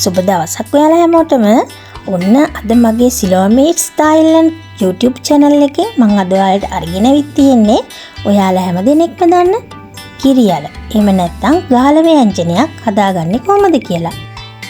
සුබ දවසක් ඔයාලා හැමෝටම. ඔන්න අද මගේ සිලෝමීට් ස්ටයිල් YouTube channel එකේ මම අද ඔයාලට අරගෙන විත් තියෙන්නේ ඔයාලා හැම දෙනෙක්ම දන්න කිරියල. එහෙම නැත්නම් ගාල ව්‍යංජනයක් හදාගන්නේ කොහොමද කියලා.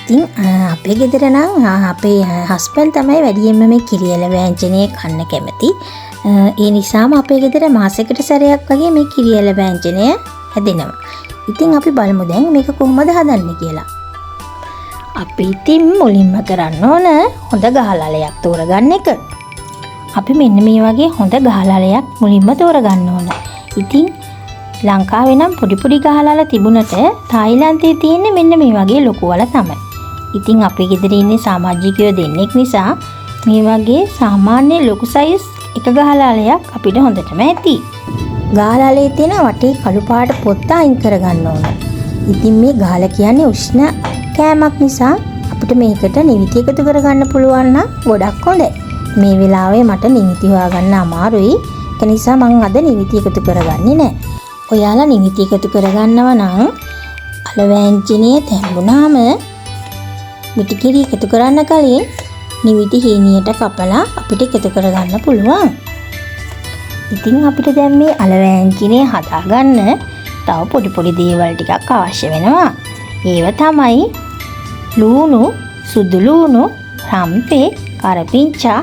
ඉතින් අපේ ගෙදර නම් අපේ හස්බන්ඩ් තමයි වැඩියෙන්ම මේ කිරියල ව්‍යංජනය කන්න කැමති. ඒ නිසාම අපේ ගෙදර මාසෙකට සැරයක් වගේ මේ කිරියල ව්‍යංජනය හැදෙනවා. ඉතින් අපි බලමු දැන් මේක කොහොමද හදන්නේ කියලා. අපි ඉතින් මුලින්ම කරන්න ඕන හොඳ ගහලලයක් තෝරගන්න එක. අපි මෙන්න මේ වගේ හොඳ ගහලලයක් මුලින්ම තෝරගන්න ඕන. ඉතින් ලංකාවේ නම් පොඩි පොඩි ගහලල තිබුණට තායිලන්තයේ තියෙන්නේ මෙන්න මේ වගේ ලොකු වල තමයි. ඉතින් අපේ ගෙදර ඉන්නේ සමාජිකයෝ දෙන්නෙක් නිසා මේ වගේ සාමාන්‍ය ලොකු සයිස් එක ගහලලයක් අපිට හොඳටම ඇති. ගහලලේ තියෙන වටේ කළු පාට පොත්ත අයින් කරගන්න ඕන. ඉතින් මේ ගහල කියන්නේ උෂ්ණ කෑමක් නිසා අපිට මේකට නිවිති එකතු කරගන්න පුළුවන් නම් ගොඩක් හොඳයි. මේ වෙලාවේ මට නිවිති හොයාගන්න අමාරුයි. ඒ නිසා මම අද නිවිති එකතු කරගන්නේ නැහැ. ඔයාලා නිවිති එකතු කරගන්නව නම් අල ව්‍යංජනයේ තැඹුණාම මිටිකිරි එකතු කරන්න කලින් නිවිති හීනියට කපලා අපිට එකතු කරගන්න පුළුවන්. ඉතින් අපිට දැන් මේ අල ව්‍යංජනය හදාගන්න තව පොඩි පොඩි දේවල් ටිකක් අවශ්‍ය වෙනවා. ඒව තමයි ලූණු, සුදු ලූණු, රම්පේ, කරපිංචා,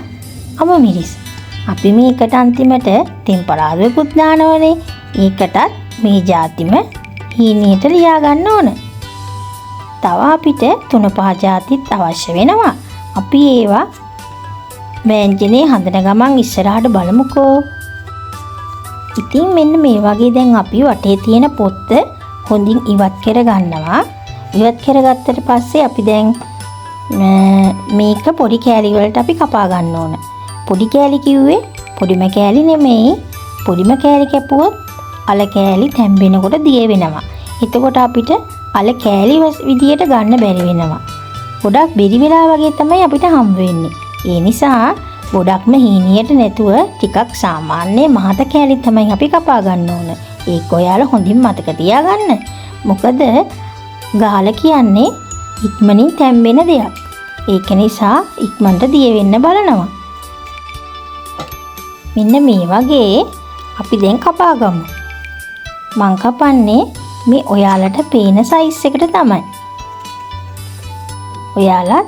අමමිරිස්. අපි මේකට අන්තිමට තෙම්පරාදුවකුත් දානවනේ. ඒකටත් මේ ජාතිම හීනියට ලියා ගන්න ඕන. තව අපිට 3-5 ජාතිත් අවශ්‍ය වෙනවා. අපි ඒවා ව්‍යංජනේ හදන ගමන් ඉස්සරහට බලමුකෝ. ඉතින් මෙන්න මේ වගේ දැන් අපි වටේ තියෙන පොත්ත හොඳින් ඉවත් කර ගන්නවා. ඉවත් කරගත්තට පස්සේ අපි දැන් මේක පොඩි කෑලි වලට අපි කපා ගන්න ඕන. පොඩි කෑලි කිව්වේ පොඩිම කෑලි නෙමෙයි. පොඩිම කෑලි කැපුවොත් අල කෑලි තැම්බෙනකොට දිය වෙනවා. එතකොට අපිට අල කෑලි විදියට ගන්න බැරි වෙනවා. ගොඩක් බෙරි වෙලා වගේ තමයි අපිට හම්බ වෙන්නේ. ඒ නිසා ගොඩක්ම හීනියට නැතුව ටිකක් සාමාන්‍ය මහත කෑලි තමයි අපි කපා ගන්න ඕන. ඒක ඔයාලා හොඳින් මතක තියාගන්න. මොකද ගාල කියන්නේ ඉක්මනින් තැම්බෙන දෙයක්. ඒක නිසා ඉක්මනට දිය වෙන්න බලනවා. මෙන්න මේ වගේ අපි දැන් කපා ගමු. මං කපන්නේ මේ ඔයාලට පේන සයිස් එකට තමයි. ඔයාලා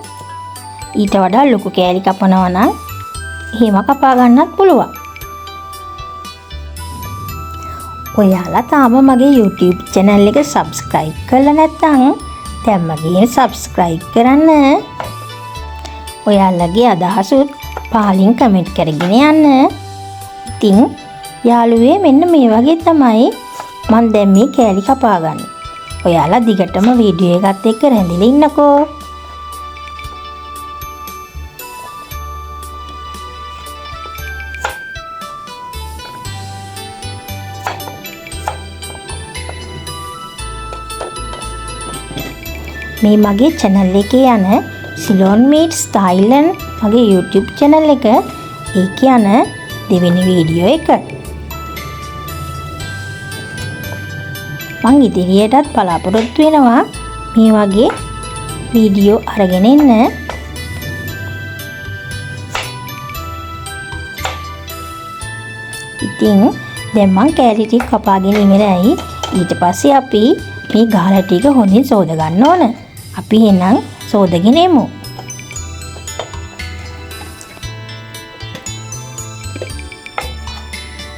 ඊට වඩා ලොකු කෑලි කපනවා නම් එහෙම කපා ගන්නත් පුළුවන්. ඔයාලා තාම මගේ YouTube channel එක subscribe කරලා නැත්නම් දැන් මගේ subscribe කරන්න. ඔයාලගේ අදහසුත් පහලින් comment කරගෙන යන්න. ඉතින් යාළුවේ මෙන්න මේ වගේ තමයි මම දැන් මේ කෑලි කපා ගන්න. ඔයාලා දිගටම වීඩියෝ එකත් එක්ක රැඳිලා ඉන්නකෝ. මේ මගේ channel එකේ යන සිලෝමීට් ස්ටයිල් මගේ YouTube channel එක ඒක යන දෙවෙනි වීඩියෝ එක. මං ඉදිරියටත් බලාපොරොත්තු වෙනවා මේ වගේ වීඩියෝ අරගෙන එන්න. ඉතින් දැන් මං කෑලි ටික කපාගෙන ඉවරයි. ඊට පස්සේ අපි මේ ගාල ටික හොඳින් සෝද ගන්න ඕන. අපි එහෙනම් සෝදගෙන එමු.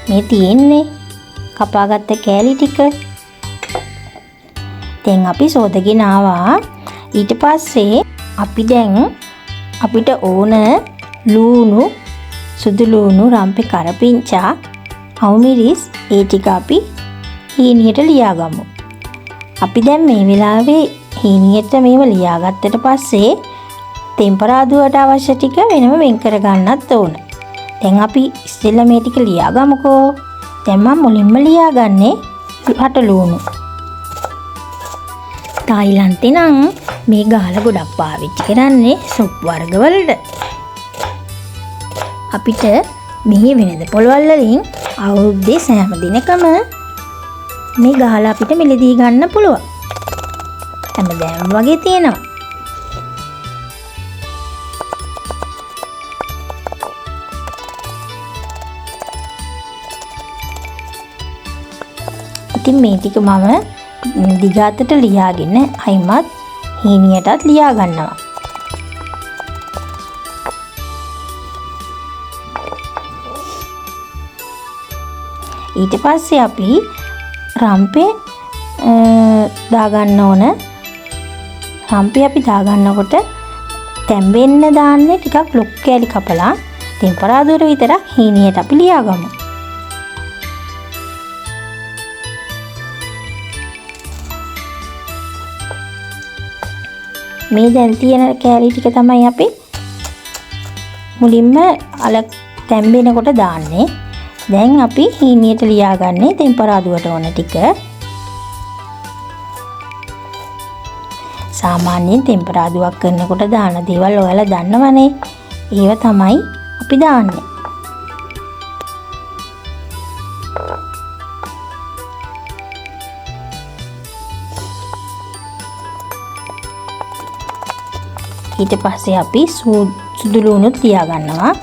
මේ තියෙන්නේ කපාගත්ත කෑලි ටික. දැන් අපි සෝදගෙන ආවා. ඊට පස්සේ අපි දැන් අපිට ඕන ලූණු, සුදු ලූණු, රම්පේ, කරපිංචා, අවමිරිස් ඒ ටික අපි හීනියට ලියාගමු. අපි දැන් මේ වෙලාවේ හීනියට මේව ලියාගත්තට පස්සේ තෙම්පරාදුවට අවශ්‍ය ටික වෙනම වෙන් කර ගන්නත් ඕන. දැන් අපි ඉස්සෙල්ලා මේ ටික ලියාගමුකෝ. දැන් මම මුලින්ම ලියාගන්නේ රට ලූණු. තායිලන්තේ නම් මේ ගාල ගොඩක් පාවිච්චි කරන්නේ සුප් වර්ග වලට. අපිට මේ වෙනද පොළවල් වලින් අවුරුද්දේ සෑම දිනකම මේ ගහලා අපිට මිලදී ගන්න පුළුවන්. හැමදාම වගේ තියෙනවා. ඉතින් මේ ටික මම දිගාතට ලියාගෙන අයිමත් හීනියටත් ලියා ගන්නවා. ඊට පස්සේ අපි රම්පේ දාගන්න ඕන. රම්පේ අපි දාගන්නකොට තැම්බෙන්න දාන්නේ ටිකක් ලොක් කෑලි කපලා ටෙම්පරාදුවට විතරක් හීනියට අපි ලියාගමු. මේ දැන් තියෙන කෑලි ටික තමයි අපි මුලින්ම අල තැම්බෙනකොට දාන්නේ. දැන් අපි හීනියට ලියාගන්නේ ටෙම්පරාදුවට ඕන ටික. සාමාන්‍යයෙන් ටෙම්පරාදුවක් කරනකොට දාන දේවල් ඔයාලා දන්නවනේ. ඒව තමයි අපි දාන්නේ. ඊට පස්සේ අපි සුදු ලුණුත් ලියා ගන්නවා.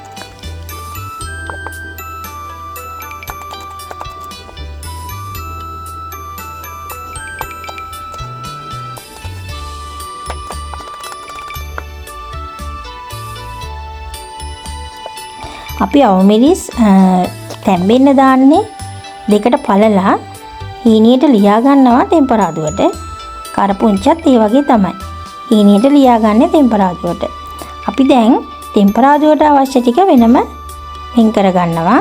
අපි අවමිරිස් තැම්බෙන්න දාන්නේ දෙකට පළලා හීනියට ලියා ගන්නවා ටෙම්පරාදුවට. කරපුංචත් ඒ වගේ තමයි. හීනියට ලියාගන්නේ ටෙම්පරාදුවට. අපි දැන් ටෙම්පරාදුවට අවශ්‍ය ටික වෙනම වෙන් කර ගන්නවා.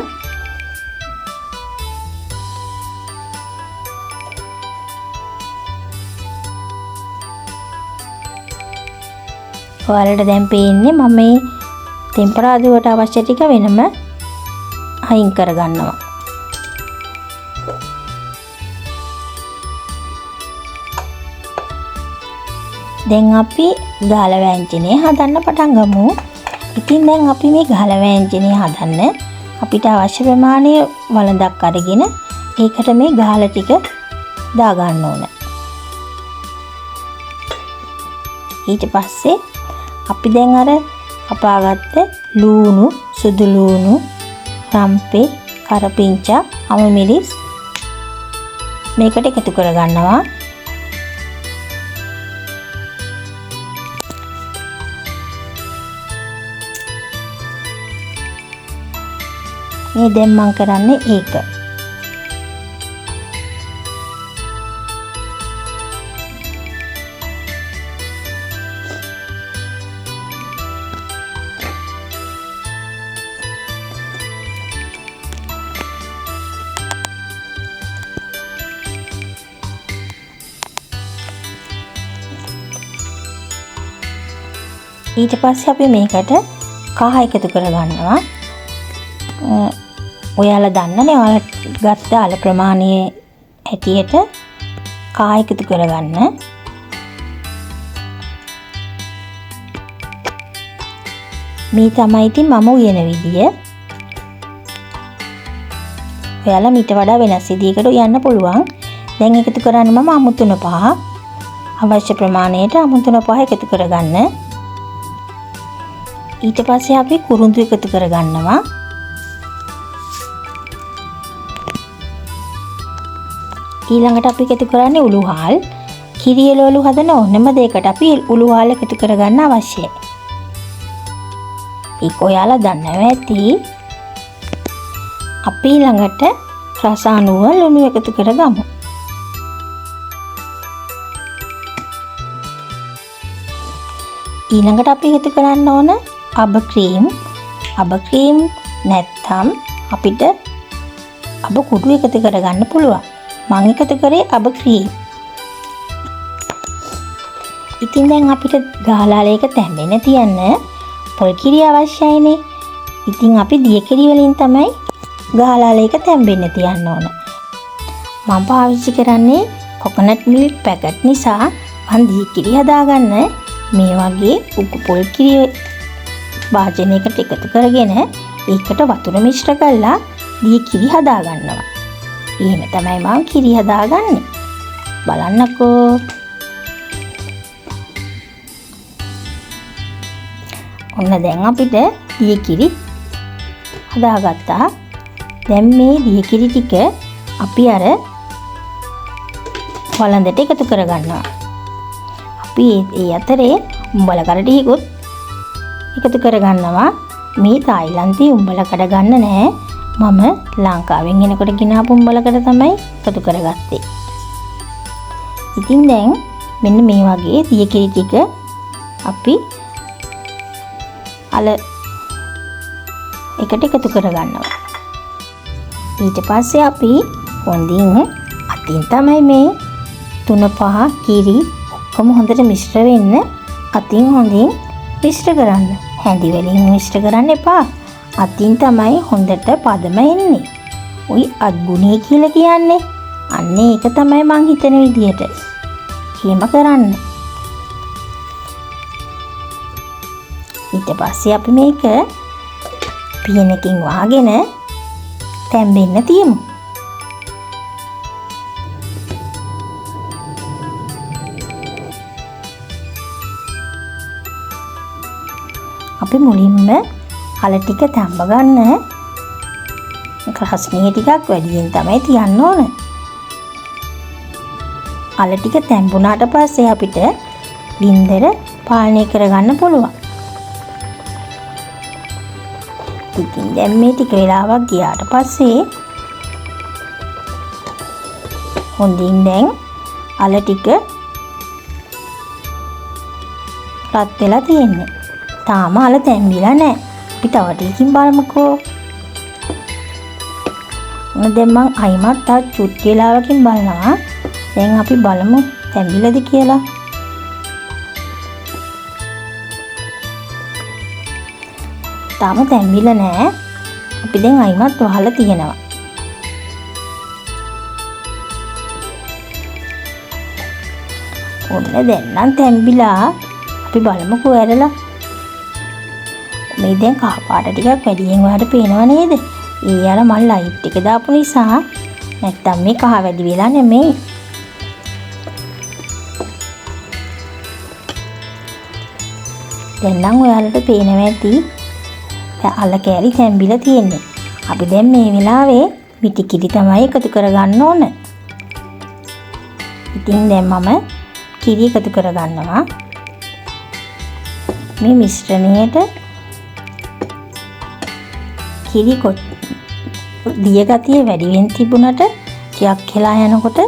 ඔයාලට දැන් පේන්නේ මම මේ ටෙම්පරාදුවට අවශ්‍ය ටික වෙනම අයින් කර ගන්නවා. දැන් අපි ගාල වෑංජනය හදන්න පටන් ගමු. ඉතින් දැන් අපි මේ ගාල වෑංජනය හදන්න අපිට අවශ්‍ය ප්‍රමාණය වළඳක් අරගෙන ඒකට මේ ගාල ටික දා ගන්න ඕන. ඊට පස්සේ අපි දැන් අර කපාගත්ත ලූණු, සුදු ලූණු, රම්පේ, කරපිංචා, අවමිරිස් මේකට එකතු කර ගන්නවා. මේ දැන් මම කරන්නේ ඒක. ඊට පස්සේ අපි මේකට කහ එකතු කර ගන්නවා. ඔයාලා දන්නනේ ඔයාලා ගත්ත අල ප්‍රමාණයේ හැටියට කහ එකතු කරගන්න. මේ තමයි ඉතින් මම උයන විදිය. ඔයාලා මීට වඩා වෙනස් විදියකට උයන්න පුළුවන්. දැන් එකතු කරන්නේ මම අමුතුන පහ. අවශ්‍ය ප්‍රමාණයට අමුතුන පහ එකතු කරගන්න. ඊට පස්සේ අපි කුරුඳු එකතු කරගන්නවා. ඊළඟට අපි එකතු කරන්නේ උළුහාල්. කිරියලවලු හදන ඕනම දෙයකට අපි උළුහාල් එකතු කරගන්න අවශ්‍යයි. ඒක ඔයාලා දන්නවා ඇති. අපි ඊළඟට රස අණුව ලුණු එකතු කරගමු. ඊළඟට අපි එකතු කරන්න ඕන අබ ක්‍රීම්. අබ ක්‍රීම් නැත්තම් අපිට අබ කුඩු එකතු කරගන්න පුළුවන්. මම එකතු කරේ අබ ක්‍රීම්. ඉතින් දැන් අපිට ගාලාලයක තැම්බෙන්න තියන්න පොල් කිරි අවශ්‍යයිනේ. ඉතින් අපි දිය කිරි වලින් තමයි ගාලාලයක තැම්බෙන්න තියන්න ඕන. මම පාවිච්චි කරන්නේ කොකනට් මිල්ක් පැකට් නිසා මම දිය කිරි හදාගන්න මේ වගේ උකු පොල් කිරි වාජනයකට එකතු කරගෙන ඒකට වතුර මිශ්‍ර කරලා දිය කිරි හදාගන්නවා. එහෙම තමයි මම කිරි හදාගන්නේ. බලන්නකෝ. ඔන්න දැන් අපිට දිය කිරි හදාගත්තා. දැන් මේ දිය කිරි ටික අපි අර වළඳට එකතු කරගන්නවා. අපි ඒ අතරේ උඹල කරටිකුත් එකතු කරගන්නවා. මේ තායිලන්තයේ උඹල කඩ ගන්න නෑ. මම ලංකාවෙන් එනකොට ගෙනාපු උඹලකට තමයි එකතු කරගත්තේ. ඉතින් දැන් මෙන්න මේ වගේ දිය කිරි ටික අපි අල එකට එකතු කරගන්නවා. ඊට පස්සේ අපි හොඳින් අතින් තමයි මේ 3-5 කිරි ඔක්කොම හොඳට මිශ්‍ර වෙන්න අතින් හොඳින් මිශ්‍ර කරන්න. හැඳි වලින් මිශ්‍ර කරන්න එපා. අතින් තමයි හොඳට පදම එන්නේ. ওই අත්ගුණය කියලා කියන්නේ. අන්න ඒක තමයි මං හිතන විදියට. එහෙම කරන්න. ඊට පස්සේ අපි මේක පියනකින් වහගෙන තැම්බෙන්න තියමු. අපි මුලින්ම අල ටික තැම්බ ගන්න රස්නිය ටිකක් වැඩියෙන් තමයි තියන්න ඕන. අල ටික තැම්බුණාට පස්සේ අපිට ගින්දර පාලනය කරගන්න පුළුවන්. ඉතින් දැන් මේ ටික වෙලාවක් ගියාට පස්සේ හොඳින් දැන් අල ටික රත් වෙලා තියෙන්නේ. තාම අල තැම්බිලා නැහැ. අපි තව ටිකකින් බලමුකෝ. දැන් මං අයිමත් තා චුට්ටි වෙලාවකින් බලනවා. දැන් අපි බලමු තැම්බිලාද කියලා. තාම තැම්බිලා නැහැ. අපි දැන් අයිමත් වහලා තියෙනවා. ඔන්න දැන් නම් තැම්බිලා. අපි බලමුකෝ ඇරලා. මේ දැන් කහ පාට ටිකක් වැඩියෙන් ඔයාලට පේනව නේද? ඒ අර මම ලයිට් එක දාපු නිසා. නැත්තම් මේ කහ වැඩි වෙලා නෙමෙයි. දැන් නම් ඔයාලට පේනවා ඇති. දැන් අල කෑලි තැම්බිලා තියෙන්නේ. අපි දැන් මේ වෙලාවේ මිටි කිරි තමයි එකතු කරගන්න ඕන. ඉතින් දැන් මම කිරි එකතු කරගන්නවා. මේ මිශ්‍රණයට කිරි දිය ගතිය වැඩි වෙන තිබුණට ටිකක් වෙලා යනකොට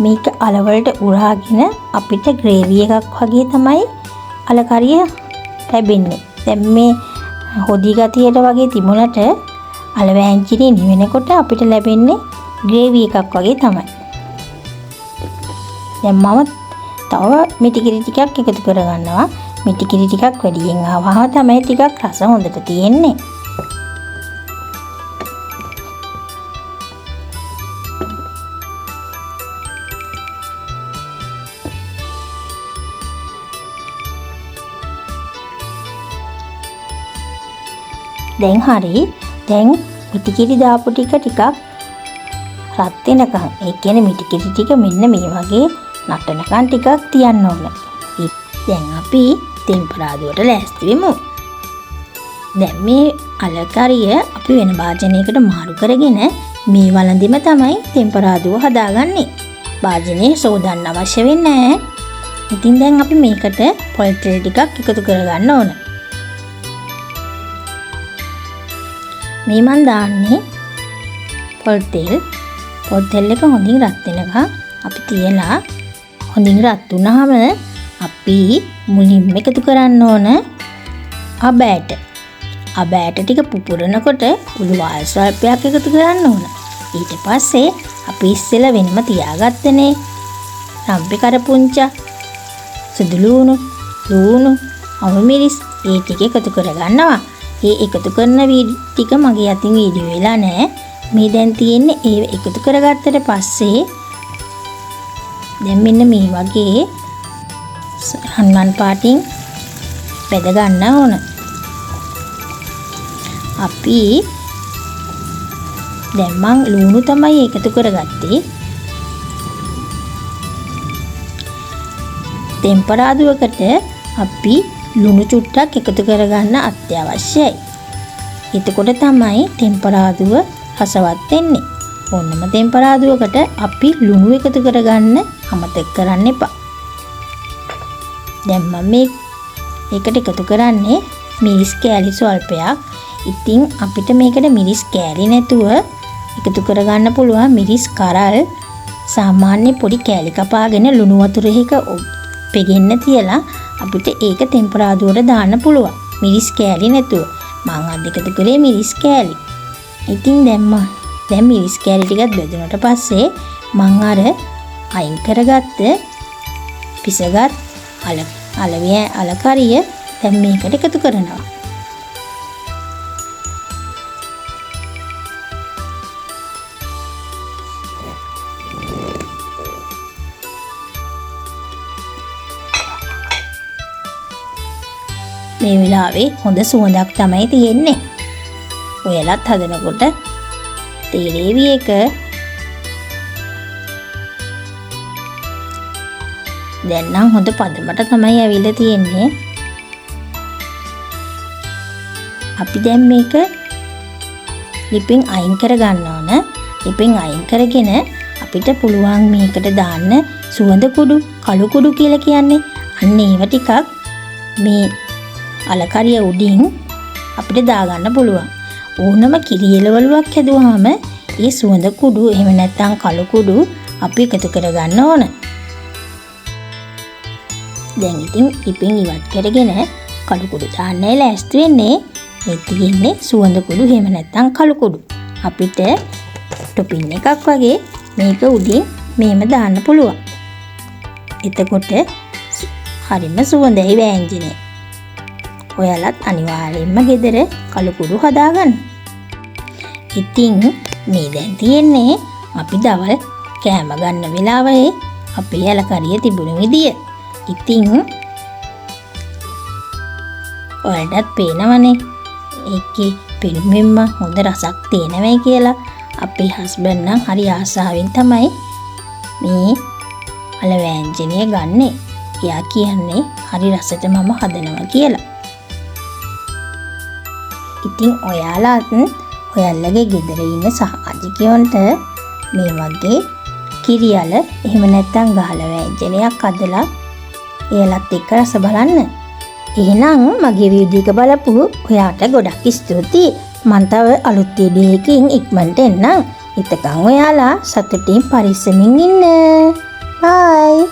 මේක අල වලට උරාගෙන අපිට ග්‍රේවි එකක් වගේ තමයි අල කරිය ලැබෙන්නේ. දැන් මේ හොදි ගතියට වගේ තිබුණට අල වෑංජිනේ නිවෙනකොට අපිට ලැබෙන්නේ ග්‍රේවි එකක් වගේ තමයි. දැන් මම තව මිටි කිරි ටිකක් එකතු කරගන්නවා. මිටි කිරි ටිකක් වැඩියෙන් ආවම තමයි ටිකක් රස හොඳට තියෙන්නේ. දැන් හරි. දැන් මිටි කිරි දාපු ටික රත් වෙනකන්, ඒ කියන්නේ මිටි කිරි ටික මෙන්න මේ වගේ නටනකන් ටිකක් තියන්න ඕන. දැන් අපි තෙම්පරාදුවට ලෑස්ති වෙමු. දැන් මේ අල කරිය අපි වෙන භාජනයකට මාරු කරගෙන මේ වළඳෙම තමයි තෙම්පරාදුව හදාගන්නේ. භාජනය සෝදන්න අවශ්‍ය වෙන්නේ නැහැ. ඉතින් දැන් අපි මේකට පොල් තෙල් ටිකක් එකතු කරගන්න ඕන. මේ මන් දාන්නේ පොල් තෙල් එක හොඳින් රත් වෙනකන් අපි තියලා හොඳින් රත් වුණාම අපි මුලින්ම එකතු කරන්න ඕන අබෑට. අබෑට ටික පුපුරනකොට උළු වාල් ස්වල්පයක් එකතු කරන්න ඕන. ඊට පස්සේ අපි ඉස්සෙල්ලා වෙනම තියාගත්තනේ රම්පේ කරපුංචා, සුදු ලුණු, අවමිරිස් ඒ ටික එකතු කරගන්නවා. ඒ එකතු කරන ටික මගේ අතින් වීඩියෝ වෙලා නැහැ. මේ දැන් තියෙන්නේ ඒ එකතු කරගත්තට පස්සේ දැන් මෙන්න මේ වගේ රන්වන් පාටින් බෙද ගන්න ඕන. අපි දැන් මං ලුණු තමයි එකතු කරගත්තේ. තෙම්පරාදුවකට අපි ලුණු චුට්ටක් එකතු කරගන්න අත්‍යවශ්‍යයි. එතකොට තමයි තෙම්පරාදුව රසවත් වෙන්නේ. ඕනම තෙම්පරාදුවකට අපි ලුණු එකතු කරගන්න අමතක කරන්න එපා. දැන් මම මේකට එකතු කරන්නේ මිරිස් කෑලි ස්වල්පයක්. ඉතින් අපිට මේකට මිරිස් කෑලි නැතුව එකතු කරගන්න පුළුවන් මිරිස් කරල් සාමාන්‍ය පොඩි කෑලි කපාගෙන ලුණු වතුරේක පෙගෙන්න තියලා අපිට ඒක ටෙම්පරාදුවට දාන්න පුළුවන්. මිරිස් කෑලි නැතුව. මං අද එකතු කරේ මිරිස් කෑලි. ඉතින් දැන් මිරිස් කෑලි ටිකත් බෙදුනට පස්සේ මං අර අයින් කරගත්ත පිසගත් අලකරිය දැන් මේකට එකතු කරනවා. මේ වෙලාවේ හොඳ සුවඳක් තමයි තියෙන්නේ. ඔයාලත් හදනකොට තේරෙවි එක. දැන් නම් හොඳ පදමට තමයි ඇවිල්ලා තියෙන්නේ. අපි දැන් මේක ලිපෙන් අයින් කර ගන්න ඕන. ලිපෙන් අයින් කරගෙන අපිට පුළුවන් මේකට දාන්න සුවඳ කුඩු, කළු කුඩු කියලා කියන්නේ. අන්න ඒව ටිකක් මේ අලකරිය උඩින් අපිට දාගන්න පුළුවන්. ඕනම කිරි එළවලුවක් හැදුවාම ඒ සුවඳ කුඩු එහෙම නැත්නම් කළු කුඩු අපි එකතු කරගන්න ඕන. දැන් ඉතින් ලිපෙන් ඉවත් කරගෙන කළු කුඩු දාන්නයි ලෑස්ති වෙන්නේ. මේ තියෙන්නේ සුවඳ කුඩු එහෙම නැත්නම් කළු කුඩු. අපිට ටොපින් එකක් වගේ මේක උඩින් මෙහෙම දාන්න පුළුවන්. එතකොට හරිම සුවඳයි වෑංජනේ. ඔයාලත් අනිවාර්යෙන්ම ගෙදර කළු කුඩු හදාගන්න. ඉතින් මේ දැන් තියෙන්නේ අපි දවල් කෑම ගන්න වෙලාවේ අපේ අලකරිය තිබුණු විදිය. ඉතින් ඔයාලටත් පේනවනේ ඒකේ පිළිමෙන්ම හොඳ රසක් තියෙනවයි කියලා. අපේ හස්බන්ඩ් නම් හරි ආසාවෙන් තමයි මේ අල වෑංජනය ගන්නෙ. එයා කියන්නේ හරි රසට මම හදනවා කියලා. ඉතින් ඔයාලත් ඔයාලගේ ගෙදර ඉන්න සහාජිකයන්ට මේ වගේ කිරියල එහෙම නැත්නම් ගහල වෑංජනයක් හදලා එයාලත් එක්ක රස බලන්න. එහෙනම් මගේ වීඩියෝ එක බලපු ඔයාට ගොඩක් ස්තුතියි. මම තව අලුත් වීඩියෝ එකකින් ඉක්මනට එන්නම්. එතකන් ඔයාලා සතුටින් පරිස්සමින් ඉන්න. බයි.